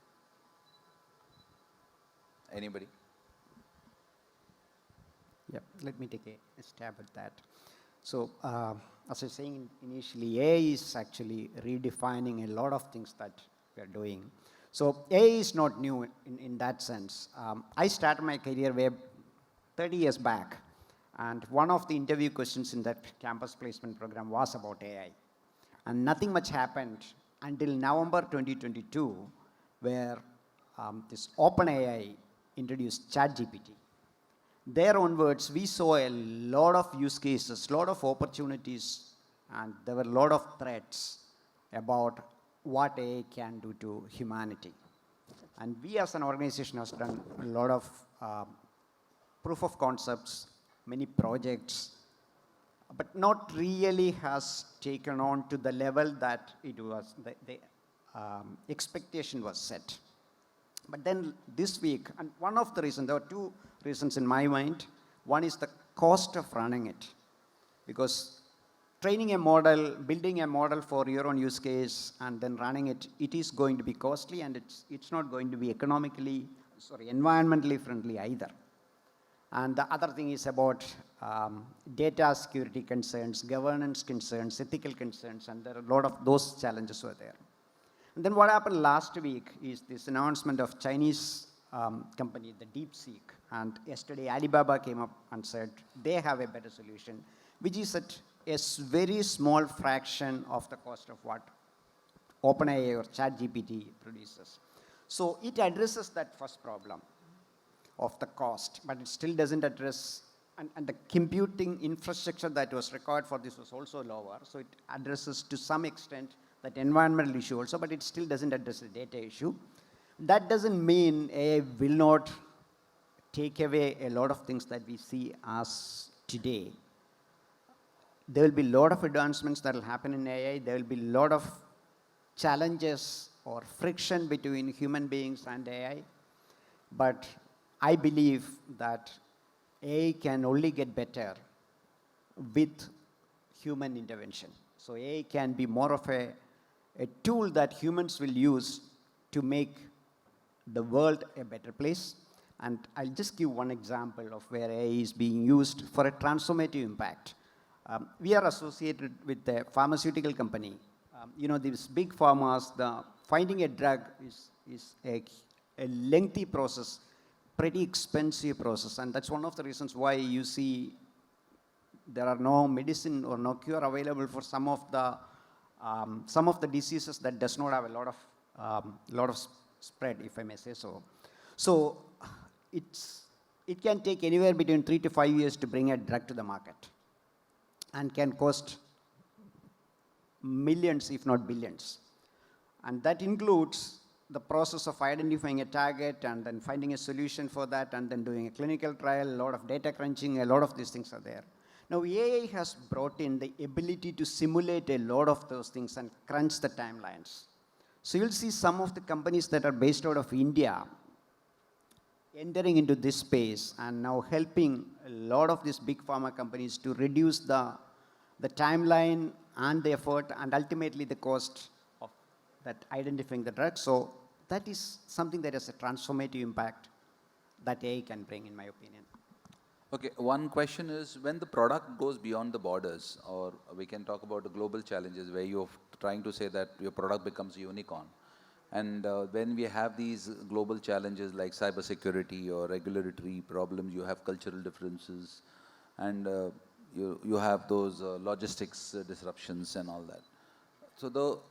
Anybody? Yeah, let me take a stab at that. So, as I was saying initially, AI is actually redefining a lot of things that we are doing. So, AI is not new in that sense. I started my career way 30 years back, and one of the interview questions in that campus placement program was about AI. And nothing much happened until November 2022, where this OpenAI introduced ChatGPT. There onwards, we saw a lot of use cases, lot of opportunities, and there were a lot of threats about what AI can do to humanity. And we as an organization has done a lot of proof of concepts, many projects, but not really has taken on to the level that it was, the expectation was set. But then this week, and one of the reasons, there are two reasons in my mind. One is the cost of running it. Because training a model, building a model for your own use case, and then running it, it is going to be costly, and it's not going to be environmentally friendly either. And the other thing is about data security concerns, governance concerns, ethical concerns, and there are a lot of those challenges were there. And then what happened last week is this announcement of Chinese company, the DeepSeek, and yesterday Alibaba came up and said they have a better solution, which is at a very small fraction of the cost of what OpenAI or ChatGPT produces. So it addresses that first problem of the cost, but it still doesn't address, and the computing infrastructure that was required for this was also lower, so it addresses to some extent that environmental issue also, but it still doesn't address the data issue. That doesn't mean AI will not take away a lot of things that we see as today. There will be a lot of advancements that will happen in AI. There will be a lot of challenges or friction between human beings and AI. But I believe that AI can only get better with human intervention. So AI can be more of a tool that humans will use to make the world a better place. And I'll just give one example of where AI is being used for a transformative impact. We are associated with a pharmaceutical company. These big pharmas, finding a drug is a lengthy process, pretty expensive process, and that's one of the reasons why you see there are no medicine or no cure available for some of the diseases that does not have a lot of spread, if I may say so. So it can take anywhere between 3 to 5 years to bring a drug to the market, and can cost millions, if not billions. And that includes the process of identifying a target and then finding a solution for that and then doing a clinical trial, a lot of data crunching, a lot of these things are there. Now, AI has brought in the ability to simulate a lot of those things and crunch the timelines. So you'll see some of the companies that are based out of India entering into this space and now helping a lot of these big pharma companies to reduce the timeline and the effort and ultimately the cost of that identifying the drug. So that is something that has a transformative impact that AI can bring, in my opinion. Okay, one question is, when the product goes beyond the borders, or we can talk about the global challenges where you're trying to say that your product becomes a unicorn. And when we have these global challenges like cybersecurity or regulatory problems, you have cultural differences, and you have those logistics disruptions and all that. So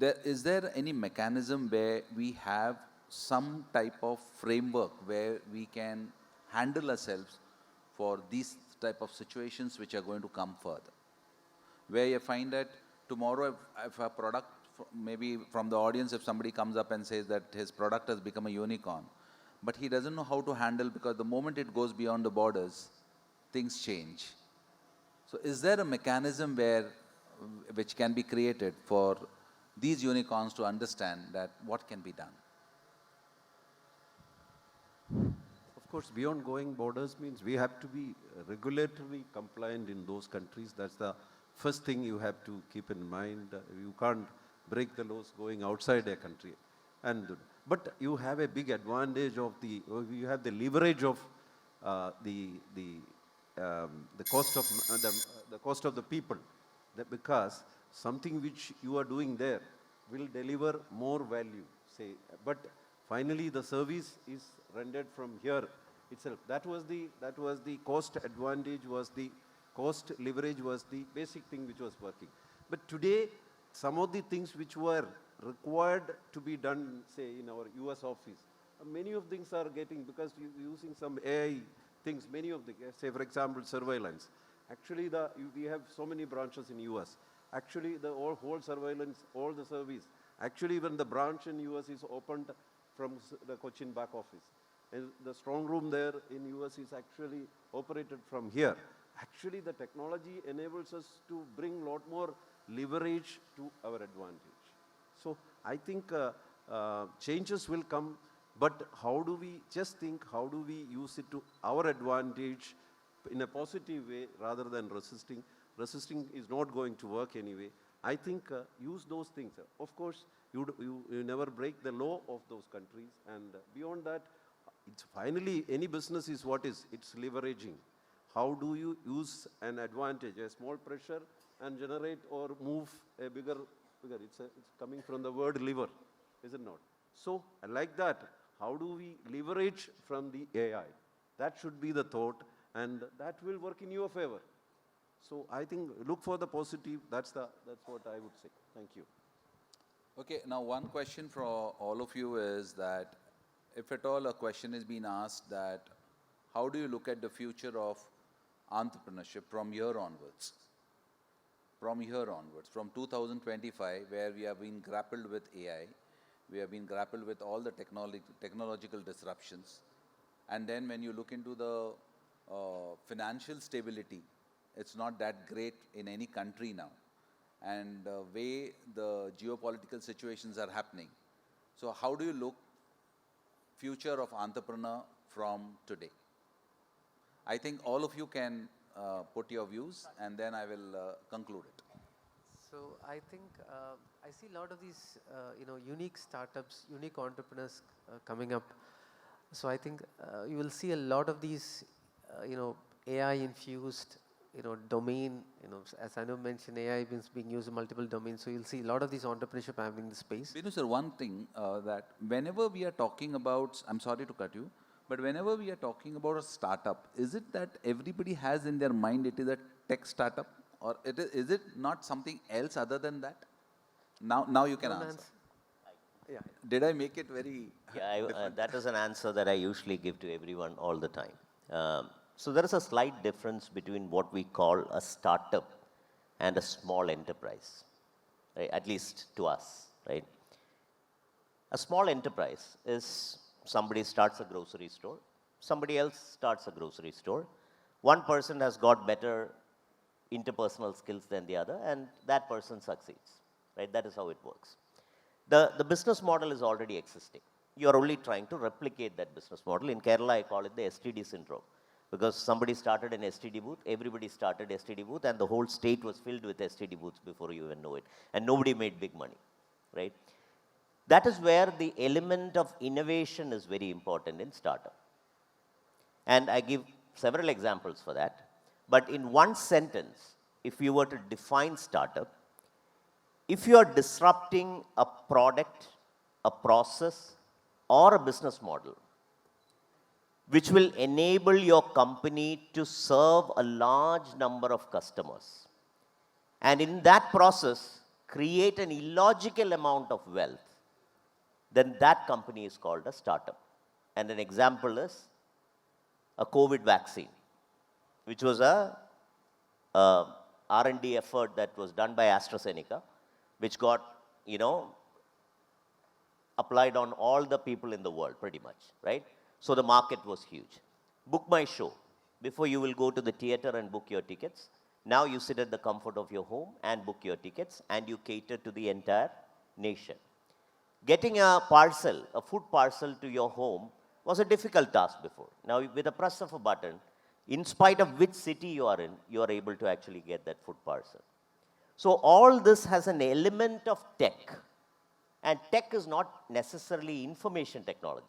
is there any mechanism where we have some type of framework where we can handle ourselves for these type of situations which are going to come further? Where you find that tomorrow if a product, maybe from the audience, if somebody comes up and says that his product has become a unicorn, but he doesn't know how to handle, because the moment it goes beyond the borders, things change. So is there a mechanism which can be created for these unicorns to understand that what can be done? Of course, beyond going borders means we have to be regulatory compliant in those countries. That's the first thing you have to keep in mind. You can't break the laws going outside a country. But you have a big advantage of you have the leverage of the cost of the people, because something which you are doing there will deliver more value, say. But finally, the service is rendered from here itself. That was the cost advantage, was the cost leverage, was the basic thing which was working. But today, some of the things which were required to be done, say, in our US office, many of things are getting, because you're using some AI things, many of the, say for example, surveillance. Actually, we have so many branches in US. Actually, the whole surveillance, all the service, actually when the branch in US is opened from the Cochin back office. And the strong room there in US is actually operated from here. Actually, the technology enables us to bring a lot more leverage to our advantage. So I think changes will come, but how do we use it to our advantage in a positive way rather than resisting? Resisting is not going to work anyway. I think use those things. Of course, you never break the law of those countries, and beyond that, it's finally any business is what is, it's leveraging. How do you use an advantage, a small pressure, and generate or move a bigger, it's coming from the word lever, is it not? So, like that, how do we leverage from the AI? That should be the thought, and that will work in your favor. So, I think look for the positive, that's what I would say. Thank you. Okay, now one question for all of you is that if at all a question is being asked that how do you look at the future of entrepreneurship from here onwards? From here onwards, from 2025, where we have been grappled with AI, we have been grappled with all the technological disruptions, and then when you look into the financial stability, it's not that great in any country now, and the way the geopolitical situations are happening. So how do you look future of entrepreneur from today? I think all of you can put your views, and then I will conclude it. So I think I see a lot of these, unique startups, unique entrepreneurs coming up. So I think you will see a lot of these, AI infused, domain, as Anoop mentioned, AI is being used in multiple domains. So you'll see a lot of these entrepreneurship having the space. Binu sir, one thing that whenever we are talking about, I'm sorry to cut you, but whenever we are talking about a startup, is it that everybody has in their mind it is a tech startup, or is it not something else other than that? Now you can answer. Yeah. Did I make it very Yeah, that is an answer that I usually give to everyone all the time. So there is a slight difference between what we call a startup and a small enterprise, right? At least to us, right? A small enterprise is somebody starts a grocery store, somebody else starts a grocery store. One person has got better interpersonal skills than the other, and that person succeeds, right? That is how it works. The business model is already existing. You are only trying to replicate that business model. In Kerala, I call it the STD syndrome, because somebody started an STD booth, everybody started STD booth, and the whole state was filled with STD booths before you even know it, and nobody made big money, right? That is where the element of innovation is very important in startup. And I give several examples for that. But in one sentence, if you were to define startup, if you are disrupting a product, a process, or a business model, which will enable your company to serve a large number of customers, and in that process, create an illogical amount of wealth, then that company is called a startup. And an example is a COVID vaccine, which was a R&D effort that was done by AstraZeneca, which got, applied on all the people in the world pretty much, right? So the market was huge. Book my show. Before you will go to the theater and book your tickets, now you sit at the comfort of your home and book your tickets, and you cater to the entire nation. Getting a parcel, a food parcel to your home was a difficult task before. Now, with the press of a button, in spite of which city you are in, you are able to actually get that food parcel. So all this has an element of tech. And tech is not necessarily information technology.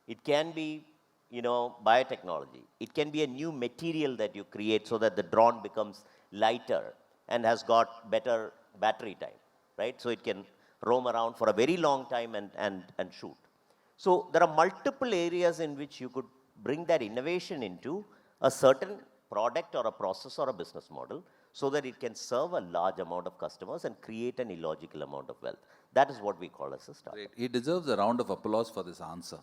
It can be, biotechnology. It can be a new material that you create so that the drone becomes lighter and has got better battery time, right? So it can roam around for a very long time and shoot. So there are multiple areas in which you could bring that innovation into a certain product or a process or a business model so that it can serve a large amount of customers and create an illogical amount of wealth. That is what we call as a startup. Great. He deserves a round of applause for this answer.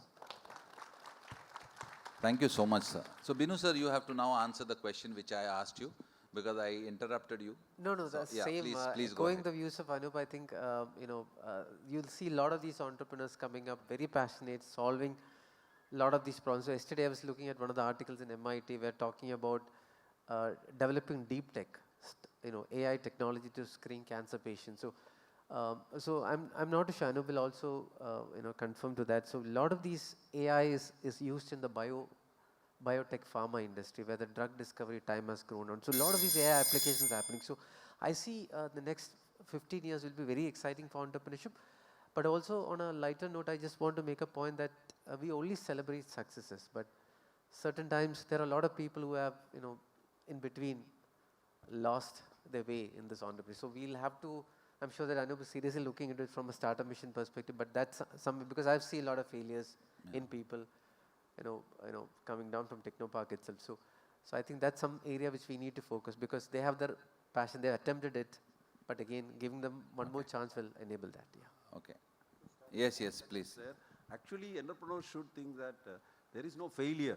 Thank you so much, sir. So, Binu sir, you have to now answer the question which I asked you. because I interrupted you. No, no, So, that's yeah, same. please go Echoing ahead. the views of Anoop, I think, you'll see a lot of these entrepreneurs coming up, very passionate, solving a lot of these problems. So yesterday I was looking at one of the articles in MIT where talking about developing deep tech, AI technology to screen cancer patients. So I'm not sure. Anoop will also, confirm to that. So a lot of these AI is used in the biotech pharma industry where the drug discovery time has grown on. So a lot of these AI applications happening. So I see the next 15 years will be very exciting for entrepreneurship. But also on a lighter note, I just want to make a point that we only celebrate successes, but certain times there are a lot of people who have, in between lost their way in this entrepreneurship. So we'll have to, I'm sure that Anoop is seriously looking into it from a startup mission perspective, but that's some, because I've seen a lot of failures in people, coming down from Technopark itself. So I think that's some area which we need to focus because they have their passion, they attempted it, but again, giving them one more chance will enable that. Yeah. Okay. Yes, please. There. Actually, entrepreneurs should think that there is no failure.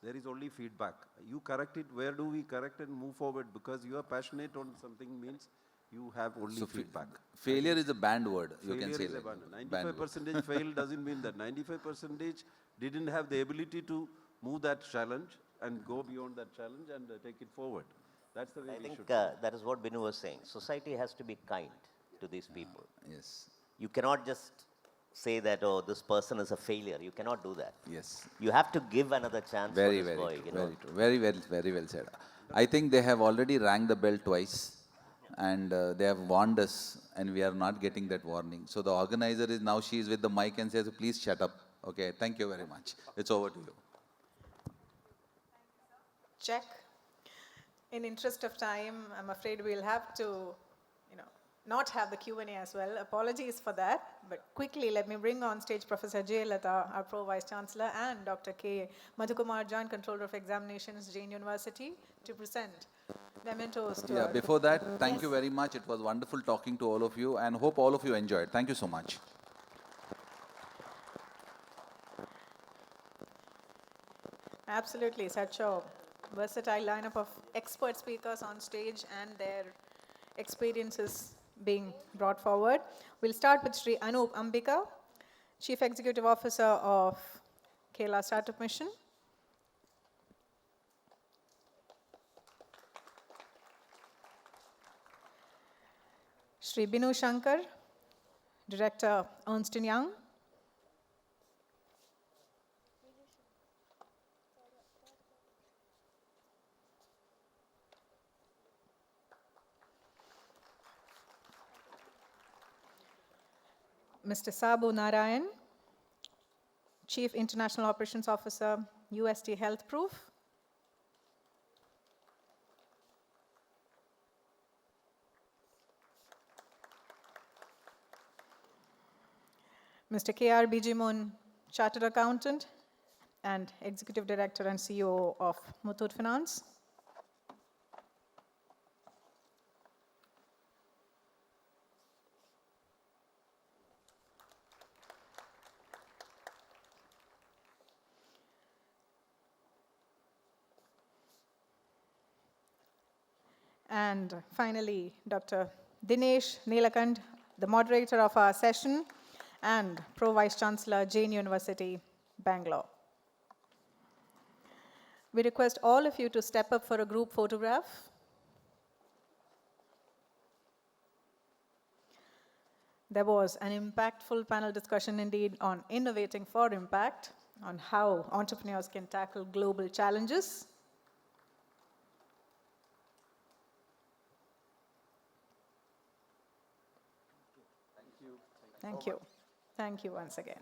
There is only feedback. You correct it. Where do we correct and move forward? Because you are passionate on something means you have only So feedback. failure is a banned word. You can say Failure is like a banned word. 95% fail doesn't mean that 95% didn't have the ability to move that challenge and go beyond that challenge and take it forward. That's the way I we think should. that is what Binu was saying. Society has to be kind to these people. Yes. You cannot just say that, oh, this person is a failure. You cannot do that. Yes. You have to give another chance Very, for this very boy. true. Very true. Very well said. I think they have already rang the bell twice and they have warned us and we are not getting that warning. So the organizer is now, she is with the mic and says, please shut up. Okay, thank you very much. It's over to you. Check. In interest of time, I'm afraid we'll have to, not have the Q&A as well. Apologies for that. But quickly, let me bring on stage Professor J. Lata, our Pro Vice Chancellor, and Dr. K. Madhukumar, Joint Controller of Examinations, JAIN University, to present mementos to Yeah, our before that, group. thank you very much. It was wonderful talking to all of you and hope all of you enjoyed. Thank you so much. Absolutely, such a versatile lineup of expert speakers on stage and their experiences being brought forward. We'll start with Sri Anoop Ambika, Chief Executive Officer of Kerala Startup Mission. Sri Binu Sankar, Director, Ernst & Young. Mr. Sabu Narayanan, Chief International Operations Officer, UST Health Proof. Mr. K.R. Bijimon, Chartered Accountant and Executive Director and CEO of Muthoot Finance. And finally, Dr. Dinesh Nilkanth, the moderator of our session and Pro Vice Chancellor, JAIN University, Bangalore. We request all of you to step up for a group photograph. There was an impactful panel discussion indeed on innovating for impact, on how entrepreneurs can tackle global challenges. Thank you. Thank you once again.